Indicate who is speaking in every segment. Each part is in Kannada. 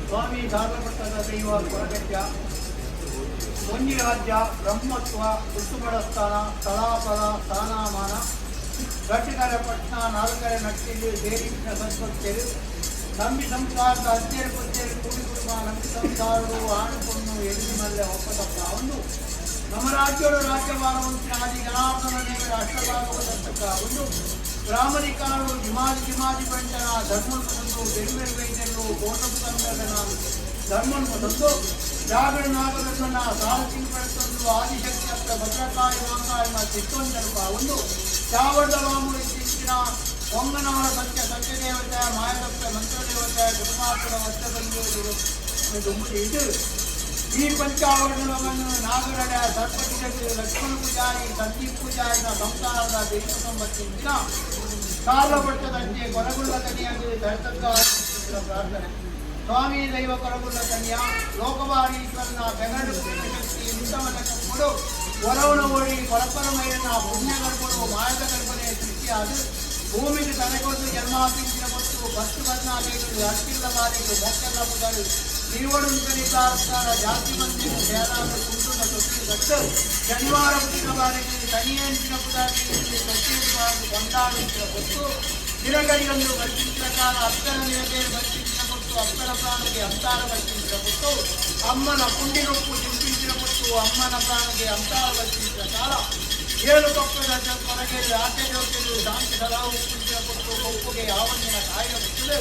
Speaker 1: ಸ್ವಾಮಿ ಧಾರಪಟ್ಟದ ದೈವ ಕೊರಗಜ್ಜ ರಾಜ್ಯ ಬ್ರಹ್ಮತ್ವ ಋತುಬಡ ಸ್ಥಾನ ಸ್ಥಳಾಫಲ ಸ್ಥಾನಮಾನ ಘಟಕರ ಪಟ್ಟಣ ನಾಲ್ಕರೆ ನಟ್ಟಿಲು ದೇರಿನ ಸಂಸ್ಕೃತಿಯರು ನಂಬಿ ಸಂಸಾರದ ಅಜ್ಜರು ಪಜ್ಜರು ಕೂಡಿ ಕುಟುಂಬ ನಂಬಿ ಸಂಸಾರರು ಆಣು ಪೊಣ್ಣು ಎದುರಿನಲ್ಲೇ ಒಪ್ಪದಪ್ಪ ಒಂದು ನಮ್ಮ ರಾಜ್ಯಗಳು ರಾಜ್ಯಭಾರವಂತಿನ ಆದಿ ಜನಾರ್ದನ ದೇವರ ಅಷ್ಟಭಾಗವತಕ್ಕ ಒಂದು ಬ್ರಾಹ್ಮಣಿಕಾರು ಜಿಮಾದಿ ಬಂಟನ ಧರ್ಮವನ್ನು ತಂದು ಬೆರುವೆರು ವೈದ್ಯರು ಕೋಟು ತಂದನ ಧರ್ಮವನ್ನು ತಂದು ಜಾಗರ ನಾಗರನ್ನ ಸಾರಥಿನ ಪಡೆತಂದು ಆದಿಶಕ್ತಿ ಹತ್ರ ಭದ್ರಕಾಯಿ ವಾಂಕಾಯ ಚಿತ್ತೊಂದರಪ್ಪ ಒಂದು ಚಾವಡದ ವಾಮುಡಿ ಇತ್ತೀಚಿನ ಹೊಂಗನವರ ಸತ್ಯ ದೇವತೆ ಮಾಯದಪ್ಪ ಮಂತ್ರದೇವತೆ ಗುರುಮಾತುರ ವಸ್ತ್ರದಲ್ಲಿ ಇದು ಈ ಪಂಚಾವರಣವನ್ನು ನಾಗರಡ ಸರ್ಪಟಿಗೆ ಲಕ್ಷ್ಮಣ ಪೂಜಾರಿ ಸಂದೀಪ್ ಪೂಜಾರಿನ ಸಂಸಾರದ ದೈವ ಸಂಬತ್ತಿನ ಕಾಲಪಟ್ಟದಂತೆ ಕೊರಗುಳ್ಳ ತನಿಯಾಗಿ ಧರ್ತಕ್ಕ ಪ್ರಾರ್ಥನೆ ಸ್ವಾಮಿ ದೈವ ಕೊರಗುಳ್ಳ ತನಿಯ ಲೋಕವಾರೀಶ್ವರನ ಬೆಂಗಡು ಶಕ್ತಿ ನಿಂತವನ ಕರ್ಕೊಂಡು ಹೊರವಣ ಓಡಿ ಪರಪರಮಯ್ಯನ ಪುಣ್ಯ ಕರ್ಕೊಂಡು ಮಾಯದ ಕಲ್ಪನೆ ಸೃಷ್ಟಿಯಾದ ಭೂಮಿಗೆ ತನಗೊಂದು ಜನ್ಮಾಪಿಂಚಿನ ಕೊಟ್ಟು ಬಸ್ಸು ಬದನಾಗೈದು ಅಷ್ಟಿಲ್ಲ ಬಾರಿಗಳು ಮೊಕ್ಕೆಲ್ಲ ಮುಗಲು ನೀವಡು ಕಲಿತಾರ ಜಾತಿ ಮಂದಿರ ಸೇರಾದ ಕುಂಟುನ ತೊಟ್ಟಿ ಗಟ್ಟು ಶನಿವಾರ ಹುಟ್ಟಿನ ಬಾರಿಗೆ ತನಿಯಂಚಿನ ಪುದಾರಿಯಲ್ಲಿ ತೊಟ್ಟಿರುವಾಗ ಕೊಂಡಾಡಿಸಿನ ಕೊಟ್ಟು ದಿನಗಳಿಗೊಂದು ಬರ್ತಿಂಚಿನ ಕಾಲ ಅಕ್ಕನ ನಿರದೇರು ಬರ್ತಿಂಚಿನ ಕೊಟ್ಟು ಅಕ್ಕನ ಪ್ರಾಣಕ್ಕೆ ಅಂತಾರ ಬರ್ತಿಂಚಿನ ಕೊಟ್ಟು ಅಮ್ಮನ ಕುಂಡಿನೊಪ್ಪು ಚಿಂತಿಂಚಿನ ಕೊಟ್ಟು ಅಮ್ಮನ ಪ್ರಾಣಕ್ಕೆ ಅಂತಾರ ಬರ್ತಿಂಚಿನ ಕಾಲ ಏಳು ಕಪ್ಪದ ಹೊರಗೆ ಆಕೆ ಜೋತೆಗಳು ಶಾಂತಿ ಸಲಹು ಕುಂಚಿನ ಕೊಟ್ಟು ಕೊಪ್ಪುಗೆ ಯಾವನ್ನಿನ ಕಾಯ ಬಿಟ್ಟಲು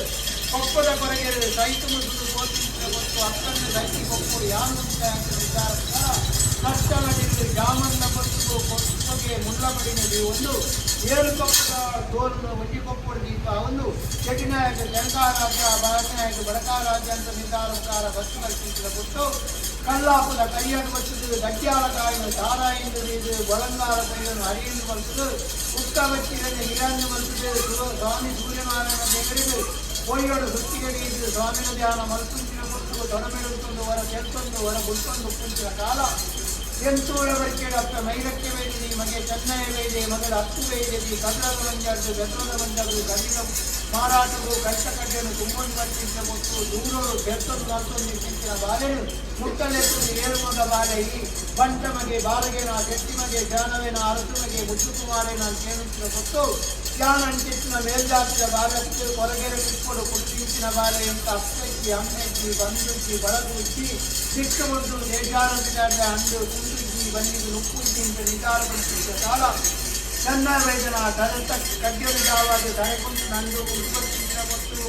Speaker 1: ಕೊಪ್ಪದ ಕೊರಗೆ ಸೈತು ಮುಸುಲು ಗೋತಿಂಚಿನ ಕೊಟ್ಟು ಅಕ್ಕನ್ನು ಸೈತಿ ಕೊಪ್ಪು ಯಾನು ವಿಚಾರ ಕಷ್ಟಗಳಿದ್ದು ಜಾಮನ್ನ ಕೊಟ್ಟು ಕೊಪ್ಪಗೆ ಮುಳ್ಳಬಡಿನಲ್ಲಿ ಒಂದು ಏಳು ಕೊಪ್ಪದ ತೋರು ಒಜ್ಜಿ ಕೊಪ್ಪದ ದೀಪ ಒಂದು ಚೆಟಿನಾಯಕ ಜನಕಾರಾಜ್ಯ ಭಾರತನಾಯಕ ಬಡಕಾರಾಜ್ಯ ಅಂತ ನಿರ್ಧಾರಕಾರ ಬಸ್ಸು ಕಲ್ಪಿಸಿದ ಕೊಟ್ಟು ಕಲ್ಲಾಪದ ಕೈಯನ್ನು ಬರ್ತದೆ ಗಟ್ಟಿಯಾಳ ಕಾಯಿನ ಸಾರಾಯಿಂದ ಇದು ಗೊಳಂಗಾರ ಕೈಯನ್ನು ಹರಿಯನ್ನು ಬರ್ತದೆ ಉಕ್ಕ ಬಚ್ಚಿನಲ್ಲಿ ನೀರನ್ನು ಬರ್ತದೆ ಸ್ವಾಮಿ ಸೂರ್ಯನಾರಾಯಣ ದೇವರಿಗೆ ಕೋಯಿಗಳು ಸುತ್ತಿಗಳಿಗೆ ಸ್ವಾಮಿನ ಧ್ಯಾನ ಮಲ್ಕುಂಚಿನ ಕೊಟ್ಟು ತೊಡಮೆಡುತ್ತೊಂದು ಹೊರ ಕೆಲ್ಸೊಂದು ಹೊರ ಗುಲ್ತೊಂದು ಕುಂಚಿನ ಕಾಲ ಎಂತೂರ ಬರ್ಕೆಡು ಅಪ್ಪ ಮೈಲಕ್ಕೆ ವೇದಿದೆ ಮಗೆ ಚೆನ್ನೈ ವೇದೆ ಮಗಳ ಹತ್ತು ವೇದಿದೆ ಕಲ್ಲದ ಬಂಜಾಡು ಬೆತ್ತದ ಬಂಜಾಡು ಗಡಿಗ ಮಾರಾಟವು ಕಟ್ಟಕಡ್ಡೆಯನ್ನು ತುಂಬೊಂದು ಬರ್ತಿಂತ ಕೊಟ್ಟು ದೂರರು ಬೆತ್ತೊಂದು ಮತ್ತೊಂದು ನಿಂತಿನ ಬಾಲೆನು ಮುಟ್ಟಲೆತ್ತು ಏಳುಮಗ ಬಾಲೆ ಈ ಬಂಟ ಮಗೆ ಬಾಲಗೇನ ಗಟ್ಟಿ ಮಗೆ ಜಾನವೇನ ಅರಸು ಮಗೆ ಮುತ್ತು ಕುಮಾರೇನ ಕೇಳುತ್ತಿನ ಕೊಟ್ಟು ಜ್ಞಾನ ಅಂಚಿನ ಮೇಲ್ಜಾತಿಯ ಬಾಲಕ್ಕೆ ಹೊರಗೆರೆ ಬಿಟ್ಕೊಂಡು ಕೊಟ್ಟಿಂಚಿನ ಬಾಲೆ ಅಂತ ಅಪ್ಪೆಚ್ಚಿ ಅಮ್ಮೆಚ್ಚಿ ಬಂದುಚ್ಚಿ ಬಳಗುಚ್ಚಿ ಸಿಕ್ಕ ಮುದ್ದು ದೇಶಾರಂಭಿಸಿದ ಅಂದು ಕುಂದುಚ್ಚಿ ಬಂದಿದ್ದು ನುಪ್ಪುಚ್ಚಿ ಅಂತ ನಿಧಾನಪಡಿಸಿದ ಕಾಲ ನನ್ನ ವೈದ್ಯನ ಧನತ ಕಡ್ಡಿಯಾಗಿ ಧನಕೊಂಡು ನಂದು ಉತ್ಪತ್ತಿನ ಕೊಟ್ಟು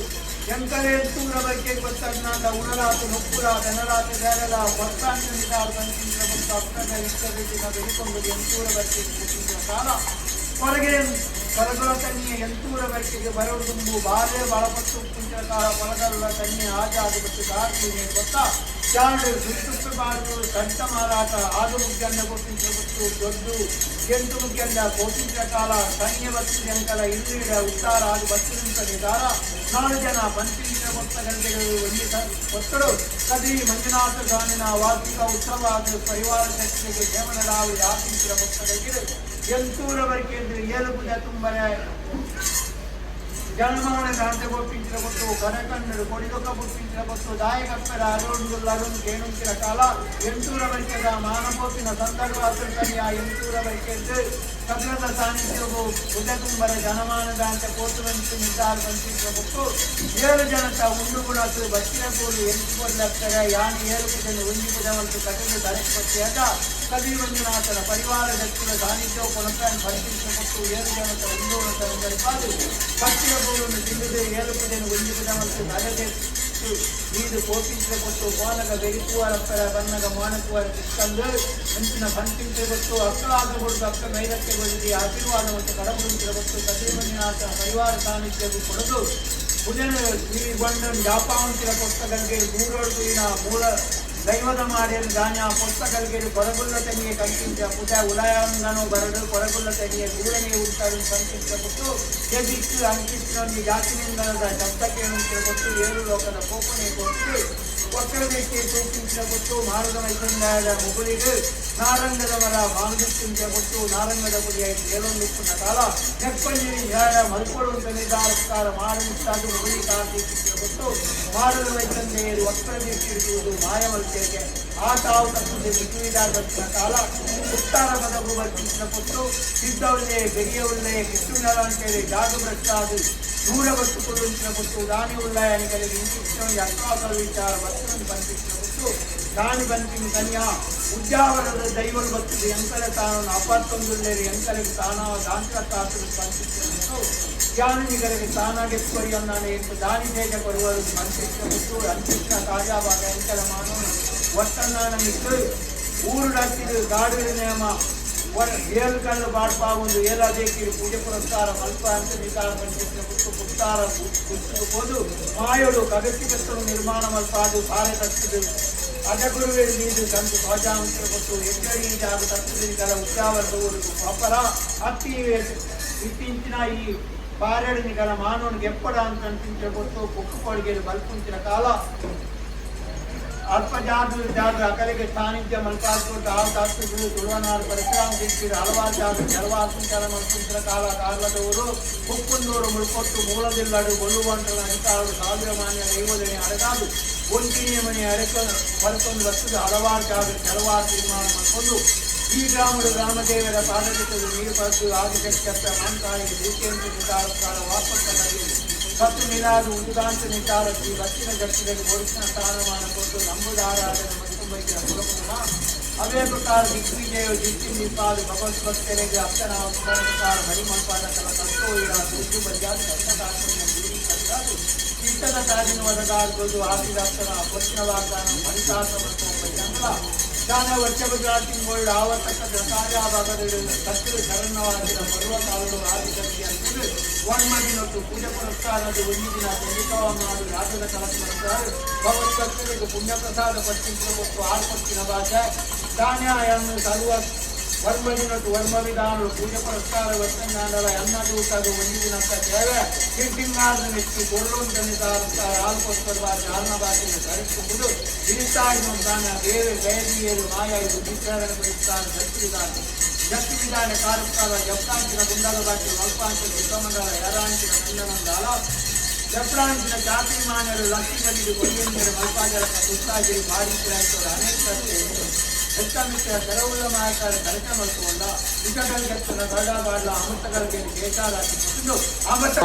Speaker 1: ಎಂಕರೇತ್ತೂರ ಬಗ್ಗೆ ಗೊತ್ತಾಗ ಉಣರಾತು ನೊಪ್ಪುರ ಧನರಾತು ಬೇರೆಲ್ಲ ಹೊತ್ತಾಂಶ ನಿಧಾನ ಬಂದಿನ ಕೊಟ್ಟು ಅಪ್ಪನ ಇಷ್ಟದಿನ ಬೆಳಿಕೊಂಡು ಎಂತೂರ ಬಗ್ಗೆ ಕೊಟ್ಟಿದ್ದ ಕಾಲ ಹೊರಗೆ ಹೊರಗಳ ತನ್ನಿಯ ಎಂತೂರ ಬರ್ಕೆಗೆ ಬರವು ತುಂಬು ಬಾಲೆ ಬಳಪಟ್ಟು ಕುಂಚಿನ ಕಾಲ ಹೊರಗಲ್ಲ ತನ್ನಿ ಆಜಾದು ಮತ್ತು ದಾರಿ ಗೊತ್ತಾ ಚಾಂಡು ಸುತ್ತು ಬಾಳು ಕಂಠ ಮಾರಾಟ ಆದು ಮುಗ್ಗನ್ನ ಕೊಟ್ಟಿಂಚ ಗೊತ್ತು ದೊಡ್ಡ ಎಂಟು ಮುಗ್ಗನ್ನ ಕೋಟಿಂಚ ಕಾಲ ಸೈನ್ಯ ಬಸ್ಸು ಅಂಕಲ ಇಂದ್ರಿಯ ಉತ್ತಾರ ಅದು ಬಸ್ಸು ನಿಂತ ನಿರ್ಧಾರ 4 ಜನ ಪಂಚಮೀನ ಮೊತ್ತ ಗಂಟೆಗಳು ಒತ್ತಡು ಕದಿ ಮಂಜುನಾಥ ಸ್ವಾಮಿನ ವಾರ್ಷಿಕ ಉತ್ಸವ ಪರಿವಾರ ಶಕ್ತಿಗೆ ಜೇವನಲಾವಿ ಆಶಿಸಿದ ಮೊತ್ತಗಳಿಗೆ ಎಂತೂರ ವರ್ಕೆ ಏಳುಬುದ ತುಂಬನೆ ಜನಮಾನ ದಾಂತೆ ಕೊಟ್ಟಿಂಚಿನ ಕೊಟ್ಟು ಕನಕಣ್ಣರು ಕೊಡಿದೊಕ್ಕ ಕೊಟ್ಟಿಂಚಿನ ಕೊಟ್ಟು ದಾಯಕಪ್ಪರ ಅರುಣ್ ಕೇಳುತ್ತಿನ ಕಾಲ ಎಂಟೂರ ವರ್ಕೆದ ಮಾನವೋಪಿನ ಸಂದರ್ಭ ತನಿಯ ಎಂಟೂರ ವರ್ಕೆದ್ದು ಕಗ್ರದ ಸಾನ್ನಿಧ್ಯವು ಬುಧ ತುಂಬರ ಜನಮಾನ ದಾಂತೆ ಕೋಟುವಂತೆ ನಿರ್ಧಾರ ಬಂತಿನ ಕೊಟ್ಟು 7 ಜನತ ಉಂಡು ಗುಣತ್ತು ಬಚ್ಚಿನ ಕೂಡಿ ಎಂಟುಕೊಳ್ಳತ್ತರ ಯಾನಿ ಏರುಪುದನ್ನು ಹೊಂದಿಪುದವಂತು ಕಟಲು ದರಪಟ್ಟಿಯಾದ ಕವಿ ಮಂಜುನಾಥನ ಪರಿವಾರ ಶಕ್ತಿಯ ಸಾನ್ನಿಧ್ಯವು ಕೊನಪ್ಪಾಯನ್ನು ಪರಿಶೀಲಿಸಿನ ಕೊಟ್ಟು 7 ಜನತ ಉಂಡುಗುಣತರಂದರಿಪಾದು ಬಚ್ಚಿನ ಕೂಡನ್ನು ತಿಳಿದು ಏರುಪುದನ್ನು ಹೊಂದಿಪುದವಂತು ನರದೆ ನೀರು ಕೋಪಿಂಚ ಕೊಟ್ಟು ಕೋನಗ ಬೆರಿಕುವರಪ್ಪರ ಬನ್ನಗ ಮಾನಕುವರ ತಿಕ್ಕಂದು ಅಂಚಿನ ಪಂಚಿಂಚೆ ಕೊಟ್ಟು ಅಕ್ಕಳಾದ ಕೊಡುದು ಅಕ್ಕ ಮೈರಕ್ಕೆ ಬಡಿದಿ ಆಶೀರ್ವಾದ ಮತ್ತು ಕಡಬುಂಚಿನ ಕೊಟ್ಟು ಕದಿಮಂಜುನಾಥನ ಪರಿವಾರ ಸಾನ್ನಿಧ್ಯವು ಕೊಡದು ಬುಧನು ಶ್ರೀ ಬಂಡನ್ ಜಾಪಾವಂತಿನ ಕೊಟ್ಟಗಳಿಗೆ ಮೂರೊಳಗಿನ ಮೂಲ ದೈವದ ಮಾಡಿದ ಧಾನ್ಯ ಪುಸ್ತಕಗಳಿಗೆ ಕೊರಗುಲ್ಲ ತೆನಿಗೆ ಕಂಚಿಂಚ ಪುಟ ಉಲಯಾಂಗನು ಬರಡು ಕೊರಗುಲ್ಲ ತೆನಿಗೆ ದೂರನೇ ಉಂಟಾಡು ಕಂಚಿಂಚಬಿಟ್ಟು ಎದಿತ್ತು ಅಂಕಿಸಿನೊಂದು ಜಾತಿನಿಂದದ ಶಬ್ದಕ್ಕೆ ಕೊಟ್ಟು ಏಳು ಲೋಕದ ಕೋಪನೆ ಕೊಟ್ಟು ಒಕ್ಕಲದಕ್ಕೆ ಸೂಚಿಸಿಬಿಟ್ಟು ಮಾರುದ ಮೈಸಂದಾಯದ ಮುಗುಳಿಗೆ ನಾರಂಗದ ಮರ ಮಾಂಗಿಸಿಂಚಬಿಟ್ಟು ನಾರಂಗದ ಪುಡಿಯಾಗಿ ಏಳೊಂದುಪ್ಪನ ಕಾಲ ನೆಪ್ಪಲ್ಲಿ ನ್ಯಾಯ ಮರುಕೊಳ್ಳುವಂತ ನಿರ್ಧಾರಸ್ಕಾರ ಮಾಡಿಸ್ತಾದು ಮುಗುಳಿ ಕಾಣಿಸಿಬಿಟ್ಟು ಮಾರುದ ಮೈಸಂದೆಯರು ಒಕ್ಕಲದಕ್ಕೆ ಇರುವುದು ಮಾಯವಲ್ತೆಗೆ ಆ ತಾವು ತಪ್ಪದೆ ಬಿಟ್ಟುವಿದಾದ ಕಾಲ ಉತ್ತರ ಪದವು ವರ್ತಿಸಿಬಿಟ್ಟು ಸಿದ್ಧವಲ್ಲೇ ಬೆರಿಯವಲ್ಲೇ ಕಿಟ್ಟುನಲ ಅಂತೇಳಿ ಜಾಗಭ್ರಷ್ಟಾದು ದೂರ ಬಟ್ಟುಕೊಳ್ಳುವಂತಿನಬಿಟ್ಟು ದಾನಿ ಉಳ್ಳಾಯನಿಗಳಿಗೆ ಇಂಚಿನ ಅಕ್ಕಾಸಲ ವಿಚಾರ ಭಕ್ತರನ್ನು ಬಂಧಿಸಿನಬಿಟ್ಟು ದಾನಿ ಬಂತಿನ ಕನ್ಯಾ ಉದ್ಯಾವರದ ದೈವಲ್ ಬರ್ತದೆ ಎಂಕಲ ತಾನು ಅಪ್ಪತ್ತೊಂದುಳ್ಳೇರಿ ಎಂಕಲಿಗೆ ತಾನ ದಾಂತ್ರ ಕಾಸಲು ಬಂಧಿಸಿನಬಿಟ್ಟು ಜ್ಞಾನಿಗಳಿಗೆ ತಾನಾಗೆ ಕೊರಿಯನ್ನಾನೆ ಎಂದು ದಾನಿ ತೇಜ ಕೊಡುವರು ಬಂಧಿಸಿನಬಿಟ್ಟು ಅಂಚಿನ ಕಾರ್ಯಭಾಗ ಎಂಕಲ ಮಾನವ ಒಟ್ಟನ್ನಾನ ಮಿಟ್ಟು ಊರು ಡಾಕ್ಟಿರು ಗಾಡುವಿನ ನೇಮ ಏಳು ಕళ్ళు ಪಾಡ್ಪಾಗೊಂಡು ಏಲಾದೇಕಿರು ಪೂಜೆ ಪುರಸ್ಕಾರ ಮಲ್ಪ ಅಂತ ವಿಚಾರ ಪಂಚಿಸಿನಬಿಟ್ಟು ಪುತ್ತಾರ ಪುಸ್ತಕಬೋದು ಮಾಯೋಡು ಕಗಸಿಕತ್ತಲು ನಿರ್ಮಾಣ ಮಲ್ಪಾದು ಸಾರೆ ತಟ್ಟಿದು ಅಜಗುರುವೆ ನೀಡು ತಂದು ಧ್ವಜಾಂತರಗೊತ್ತು ಎಕ್ಕಡಿ ಜಾಗ ತಟ್ಟಿದ ಉದ್ಯಾವರದವರೆಗೂ ಪಾಪರ ಅತ್ತಿ ಇತ್ತೀಚಿನ ಈ ಪಾರೆಡಿನಿಗಳ ಮಾನವನಿಗೆ ಎಪ್ಪಡ ಅಂತ ಅನ್ಸಿಂಚಗೊತ್ತು ಕುಕ್ಕು ಕೊಡುಗೆಯಲ್ಲಿ ಬಲ್ಪುಂಚಿನ ಕಾಲ ಅಲ್ಪ ಜಾಗ ಅಕಲಿಗೆ ಸಾನ್ನಿಧ್ಯ ಮಲ್ಪಾಸ್ಕೊಟ್ಟು ಆ ಶಾಸ್ತ್ರಗಳು ತುಳುವನಾರು ಪರಶುರಾಮ ದೀಕ್ಷಿತ ಹಲವಾರು ಜಾಗ ಜಲವಾಸಂಚಾರ ಮಲ್ಪುಂಚಿನ ಕಾಲ ಕಾಲದವರು ಕುಕ್ಕುಂದೂರು ಮುಳ್ಕೊಟ್ಟು ಮೂಲದಿಲ್ಲಡು ಗೊಳ್ಳುವಂಟಲ ಅಧಿಕಾರರು ಸಾವಿರ ಮಾನ್ಯ ದೈವದನೆ ಅಡಗಾದು ಒಂಟಿನೇ ಮನೆ ಹೊರಕೊಂದು ವರ್ಷದ ಹಲವಾರು ಜಾಗ ಜಲವಾಸ ನಿರ್ಮಾಣ ಮಾಡಿಕೊಂಡು ಈ ಗ್ರಾಮದೇವರ ಪಾದಕದಲ್ಲಿ ನೀರು ಪಡೆದು ಆದಿಶಕ್ತ ಮಾಂಕಾಳಿಗೆ ದೀಕ್ಷೆಯನ್ನು ನಿರ್ಧಾರಸ್ಕಾರ ವಾಪಸ್ಸಾಗಿ ಸತ್ತು ನಿಲಾದು ಉದಾಂತ ನಿರ್ಧಾರ ಶ್ರೀ ಬಚ್ಚಿನ ಜಟ್ಟಿನಲ್ಲಿ ಒರಿಸಿನ ಸ್ಥಾನಮಾನ ಕೊಟ್ಟು ನಂಬುದಾರಾಧನೆ ಮತ್ತೊಂಬೈಕಿನ ಪುರಪುರ ಅದೇ ಪ್ರಕಾರ ದಿಗ್ವಿಜಯ ದಿಕ್ಕಿ ನಿಪಾದು ಭಗವತ್ಭಕ್ತರಿಗೆ ಅರ್ಥನಾಮಕಾರ ಹರಿಮಲ್ಪಾದ ಕಲ ಕರ್ತೋಯಿರ ದುಡ್ಡು ಬಜಾದ ಕಷ್ಟಕಾಶನ ಗುರಿ ಕಲಿಯಾದು ಚಿತ್ತದ ತಾಜಿನ ವರಗಾರ್ಬೋದು ಆದಿದಾಸನ ಪಶ್ಚಿಮ ವಾಗ್ದಾನ ಮಣಿಸಾಸ ಮತ್ತು ಬಜಂಗಳ ದಾನ ವರ್ಷಬದ್ರಾತಿಂಗಳು ಆವರ್ತಕ ದಸಾಜಾ ಭಾಗದಲ್ಲಿ ಕತ್ತಲು ಶರಣವಾಗಿರ ಪರ್ವಕಾಲಗಳು ಆದಿಶಕ್ತಿ ಅಂತೇಳಿ ಒನ್ಮಡಿನೊಟ್ಟು ಪೂಜೆ ಪುರಸ್ಕಾರದ ಒಂದು ದಿನ ಚಂಡಿಕವನ್ನಾಡು ರಾಜ್ಯದ ಕಲಕರಿದ್ದಾರೆ ಭಗವತ್ಭಕ್ತರಿಗೆ ಪುಣ್ಯ ಪ್ರಸಾದ ಪಟ್ಟಿಂಚ ಮತ್ತು ಆರ್ಪತ್ತಿನ ಭಾಷೆ ಧಾನ್ಯವನ್ನು ಸರ್ವ ವರ್ಮಡಿನೊಟ್ಟು ವರ್ಮ ವಿಧಾನಗಳು ಪೂಜೆ ಪುರಸ್ಕಾರ ವರ್ತನಾಡಲ ಅನ್ನದೂಟದು ಒಂದು ದಿನಕ್ಕ ಸೇವೆ ಕಿಟ್ಟಿಂಗಾದ ನೆಚ್ಚಿ ಕೊರಲೊಂದನಿದಾರ ಆಲ್ಪೋಸ್ಕರ ಭಾಷೆ ಆಲ್ನ ಭಾಷೆಯನ್ನು ಧರಿಸುವುದು ಇರಿತಾಯಿನ ಬೇರೆ ಗಯದಿಯರು ಮಾಯ ಇದು ವಿಚಾರಣೆ ಬಯಸ್ತಾರೆ ಜಟ್ಟಿವಿಧಾನ ಕಾಲಕಾಲ ಜಪ್ರಾಂಚಿನ ಗುಂಡಲ ಭಾಷೆ ಮಲ್ಪಾಂಚಿನ ಯುದ್ಧಮಂಡಲ ಯರಾಂಚಿನ ಮಂಡಲಂದಾಲ ಜಪ್ರಾಂಚಿನ ಜಾತಿ ಮಾನ್ಯರು ಲಕ್ಷ್ಮೀ ಕೊಡಿಯಂದಿರು ಮಲ್ಪಾಜಲಕ ಸುತ್ತಾಗಿರಿ ಬಾಡಿಸಿರಾಯ್ತವರು ಅನೇಕ ಹೆಚ್ಚಮಿತ್ರ ತೆರವುಳ್ಳ ಮಾಯಕಾರ ಕಲಿತ ಮಲ್ಕೊಂಡ ವಿಕಟಲ್ ಗತ್ತನ ಗರುಡ ಬಾಡ್ಲ ಅಮೃತಗಳಿಗೆ ಕೇಶಾರಾಗಿ ಅಮೃತ